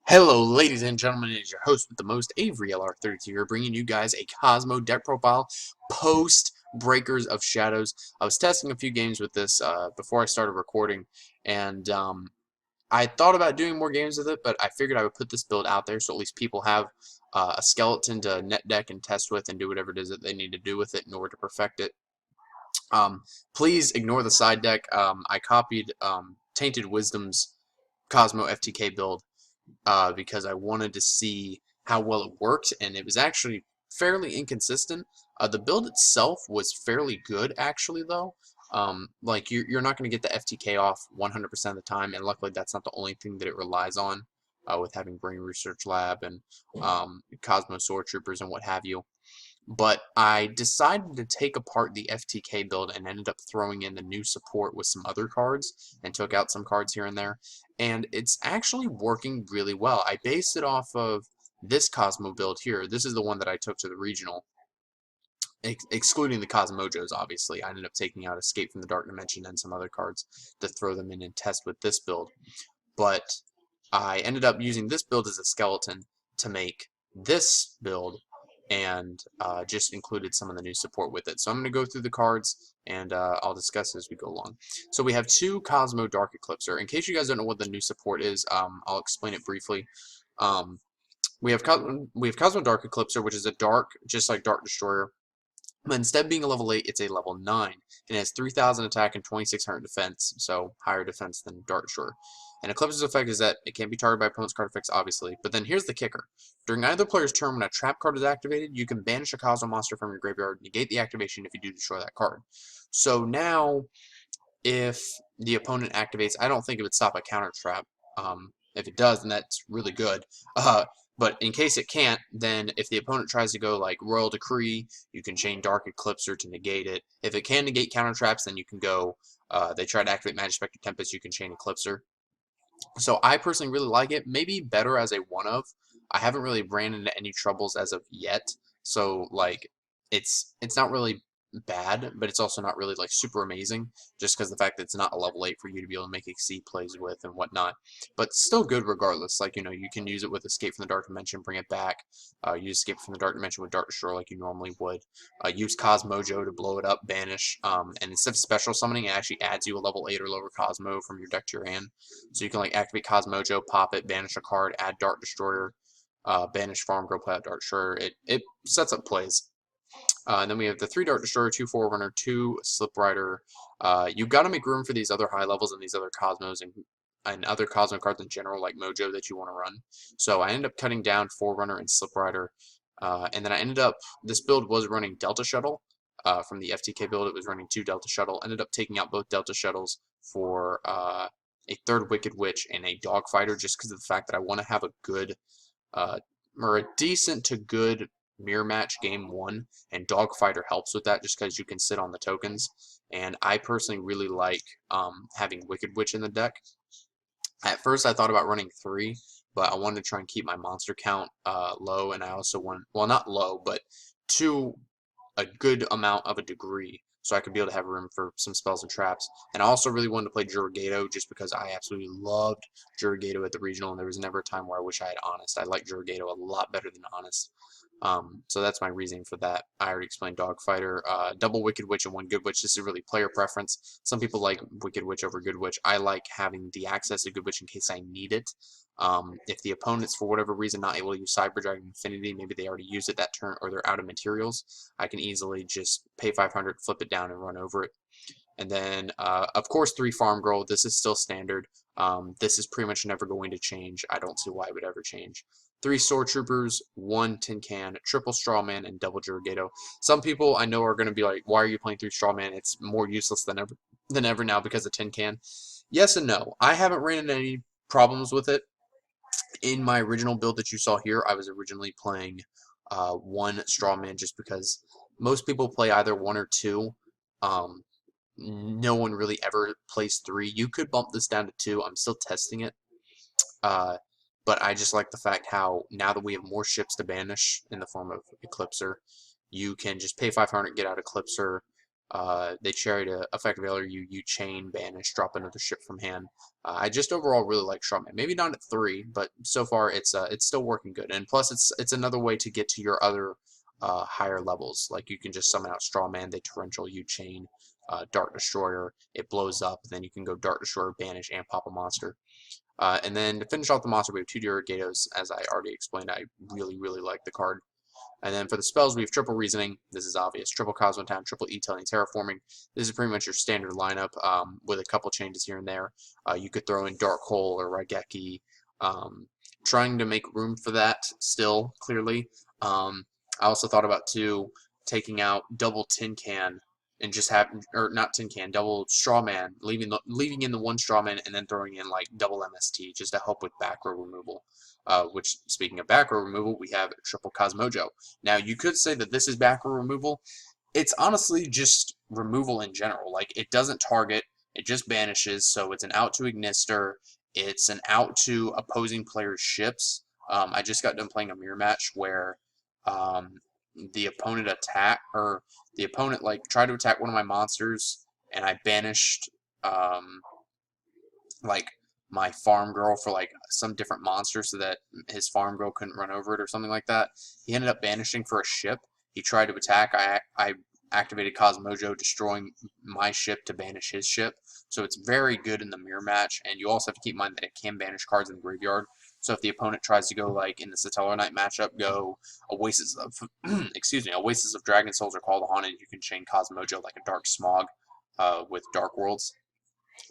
Hello, ladies and gentlemen, it is your host with the most, Avery LR32 here, bringing you guys a Kozmo deck profile post Breakers of Shadows. I was testing a few games with this before I started recording, and I thought about doing more games with it, but I figured I would put this build out there so at least people have a skeleton to net deck and test with and do whatever it is that they need to do with it in order to perfect it. Please ignore the side deck. I copied Tainted Wisdom's Kozmo FTK build because I wanted to see how well it worked, and it was actually fairly inconsistent. The build itself was fairly good, actually, though. Like, you're not going to get the FTK off 100% of the time, and luckily that's not the only thing that it relies on with having Brain Research Lab and Cosmo Sword Troopers and what have you. But I decided to take apart the FTK build and ended up throwing in the new support with some other cards and took out some cards here and there. And it's actually working really well. I based it off of this Cosmo build here. This is the one that I took to the regional, excluding the Cosmojos, obviously. I ended up taking out Escape from the Dark Dimension and some other cards to throw them in and test with this build. But I ended up using this build as a skeleton to make this build, and just included some of the new support with it. So I'm going to go through the cards, and I'll discuss as we go along. So we have two Cosmo Dark Eclipser. In case you guys don't know what the new support is, I'll explain it briefly. We have Cosmo Dark Eclipser, which is a dark, just like Dark Destroyer. But instead of being a level 8, it's a level 9. And it has 3,000 attack and 2,600 defense, so higher defense than Dark Destroyer. And Eclipse's effect is that it can't be targeted by opponent's card effects, obviously. But then here's the kicker. During either player's turn, when a trap card is activated, you can banish a Cosmo monster from your graveyard, negate the activation if you do destroy that card. So now, if the opponent activates, I don't think it would stop a counter trap. If it does, then that's really good. But in case it can't, then if the opponent tries to go like Royal Decree, you can chain Dark Eclipser to negate it. If it can negate counter traps, then you can go, they try to activate Magic Spectre Tempest, you can chain Eclipser. So I personally really like it. Maybe better as a one-of. I haven't really ran into any troubles as of yet. So like, it's not really bad, but it's also not really like super amazing, just because the fact that it's not a level 8 for you to be able to make XC plays with and whatnot. But still good regardless. Like, you know, you can use it with Escape from the Dark Dimension, bring it back. Use Escape from the Dark Dimension with Dark Destroyer like you normally would. Use Cosmojo to blow it up, banish. And instead of special summoning, it actually adds you a level 8 or lower Cosmo from your deck to your hand. So you can like activate Cosmojo, pop it, banish a card, add Dark Destroyer, banish farm, go play out Dark Destroyer. It sets up plays. And then we have the 3 Dark Destroyer, 2 Forerunner, 2 Slip Rider. You've got to make room for these other high levels and these other Cosmos and other Cosmo cards in general, like Mojo, that you want to run. So I ended up cutting down Forerunner and Slip Rider. And then I ended up, this build was running Delta Shuttle. From the FTK build, it was running 2 Delta Shuttle. Ended up taking out both Delta Shuttles for a 3rd Wicked Witch and a Dogfighter, just because of the fact that I want to have a good, or a decent to good mirror match game 1, and Dogfighter helps with that just because you can sit on the tokens. And I personally really like having Wicked Witch in the deck. At first I thought about running 3, but I wanted to try and keep my monster count low, and I also want, well, not low, but to a good amount of a degree, so I could be able to have room for some spells and traps. And I also really wanted to play Jurigato just because I absolutely loved Jurigato at the regional, and there was never a time where I wish I had Honest. I like Jurigato a lot better than Honest. So that's my reasoning for that. I already explained Dogfighter. Double Wicked Witch and 1 Good Witch. This is really player preference. Some people like Wicked Witch over Good Witch. I like having the access to Good Witch in case I need it. If the opponent's, for whatever reason, not able to use Cyber Dragon Infinity, maybe they already used it that turn or they're out of materials, I can easily just pay 500, flip it down, and run over it. And then, of course, 3 Farm Girl. This is still standard. This is pretty much never going to change. I don't see why it would ever change. 3 Sword Troopers, 1 Tin Can, triple Strawman, and double Jurigato. Some people I know are going to be like, why are you playing 3 Strawman? It's more useless than ever now because of Tin Can. Yes and no. I haven't ran into any problems with it. In my original build that you saw here, I was originally playing 1 Strawman just because most people play either 1 or 2. No one really ever plays 3. You could bump this down to 2. I'm still testing it. But I just like the fact how now that we have more ships to banish in the form of Eclipser, you can just pay 500, get out Eclipser, They cherry to effective failure, you chain, banish, drop another ship from hand. I just overall really like Strawman. Maybe not at 3, but so far it's still working good. And plus it's another way to get to your other higher levels. Like you can just summon out Strawman, they torrential, you chain, Dart Destroyer, it blows up, then you can go Dart Destroyer, banish, and pop a monster. And then to finish off the monster, we have 2 Yugiohs. As I already explained, I really like the card. And then for the spells, we have triple reasoning. This is obvious. Triple Cosmo Town, triple E-Telling, terraforming. This is pretty much your standard lineup with a couple changes here and there. You could throw in Dark Hole or Raigeki. Trying to make room for that still, clearly. I also thought about, too, taking out double Tin Can and just having, or not Tin Can, double Strawman, leaving in the one Strawman and then throwing in like double MST just to help with back row removal. Which, speaking of back row removal, we have triple Cosmojo. Now, you could say that this is back row removal. It's honestly just removal in general. Like, it doesn't target, it just banishes, so it's an out to Ignister, it's an out to opposing players' ships. I just got done playing a mirror match where the opponent like tried to attack one of my monsters, and I banished like my farm girl for like some different monster so that his farm girl couldn't run over it or something like that. He ended up banishing for a ship. He tried to attack. I activated Cosmojo, destroying my ship to banish his ship. So it's very good in the mirror match, and you also have to keep in mind that it can banish cards in the graveyard. So if the opponent tries to go like in the Satellar Knight matchup, go Oasis of Oasis of Dragon Souls are called Haunted, you can chain Cosmojo like a Dark Smog with Dark Worlds.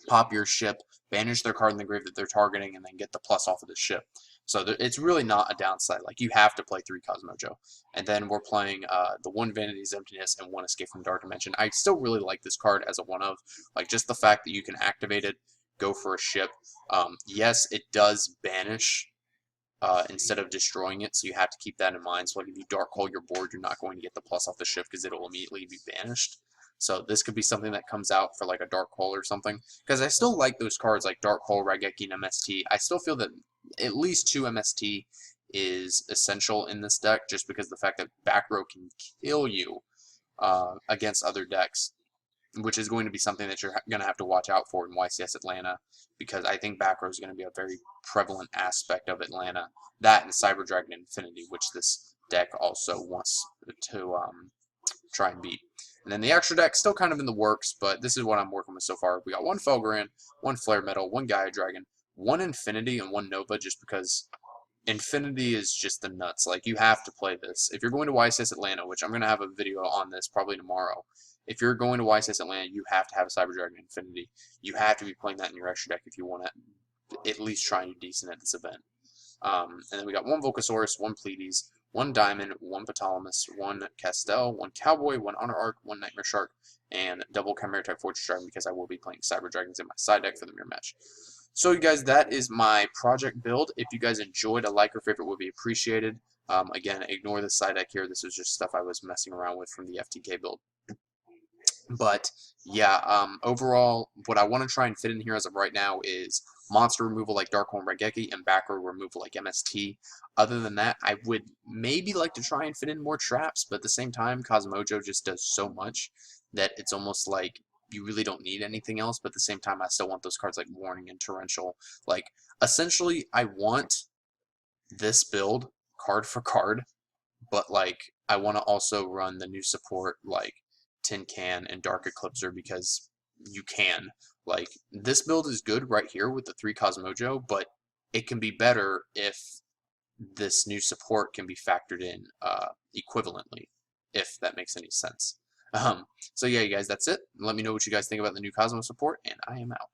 Pop your ship, banish their card in the grave that they're targeting, and then get the plus off of the ship. So it's really not a downside. Like, you have to play 3 Cosmojo. And then we're playing the 1 Vanity's Emptiness and 1 Escape from Dark Dimension. I still really like this card as a 1-of. Like, just the fact that you can activate it, go for a ship. Yes, it does banish instead of destroying it, so you have to keep that in mind. So like if you Dark Hole your board, you're not going to get the plus off the ship because it'll immediately be banished. So this could be something that comes out for like a Dark Hole or something. Because I still like those cards like Dark Hole, Raigeki, and MST. I still feel that at least 2 MST is essential in this deck, just because the fact that back row can kill you against other decks, which is going to be something that you're going to have to watch out for in YCS Atlanta, because I think back row is going to be a very prevalent aspect of Atlanta. That and Cyber Dragon Infinity, which this deck also wants to try and beat. And then the extra deck, still kind of in the works, but this is what I'm working with so far. We got 1 Felgran, 1 Flare Metal, 1 Gaia Dragon, 1 Infinity, and 1 Nova, just because Infinity is just the nuts. Like, you have to play this. If you're going to YCS Atlanta, which I'm going to have a video on this probably tomorrow, if you're going to YCS Atlanta, you have to have a Cyber Dragon Infinity. You have to be playing that in your extra deck if you want to at least try and do decent at this event. And then we got 1 Volcasaurus, 1 Pleiades, 1 Diamond, 1 Ptolemy, 1 Castel, 1 Cowboy, 1 Honor Arc, 1 Nightmare Shark, and double Chimera Type Fortress Dragon, because I will be playing Cyber Dragons in my side deck for the mirror match. So you guys, that is my project build. If you guys enjoyed, a like or favorite would be appreciated. Again, ignore the side deck here. This was just stuff I was messing around with from the FTK build. But yeah, overall, what I want to try and fit in here as of right now is monster removal like Dark Hole and Raigeki, and back row removal like MST. Other than that, I would maybe like to try and fit in more traps, but at the same time, Cosmojo just does so much that it's almost like you really don't need anything else. But at the same time, I still want those cards like Warning and Torrential. Like, essentially, I want this build card for card, but like I want to also run the new support like Tin Can and Dark Eclipser, because you can. Like, this build is good right here with the 3 Cosmojo, but it can be better if this new support can be factored in equivalently, if that makes any sense. So yeah, you guys, that's it. Let me know what you guys think about the new Cosmo support, and I am out.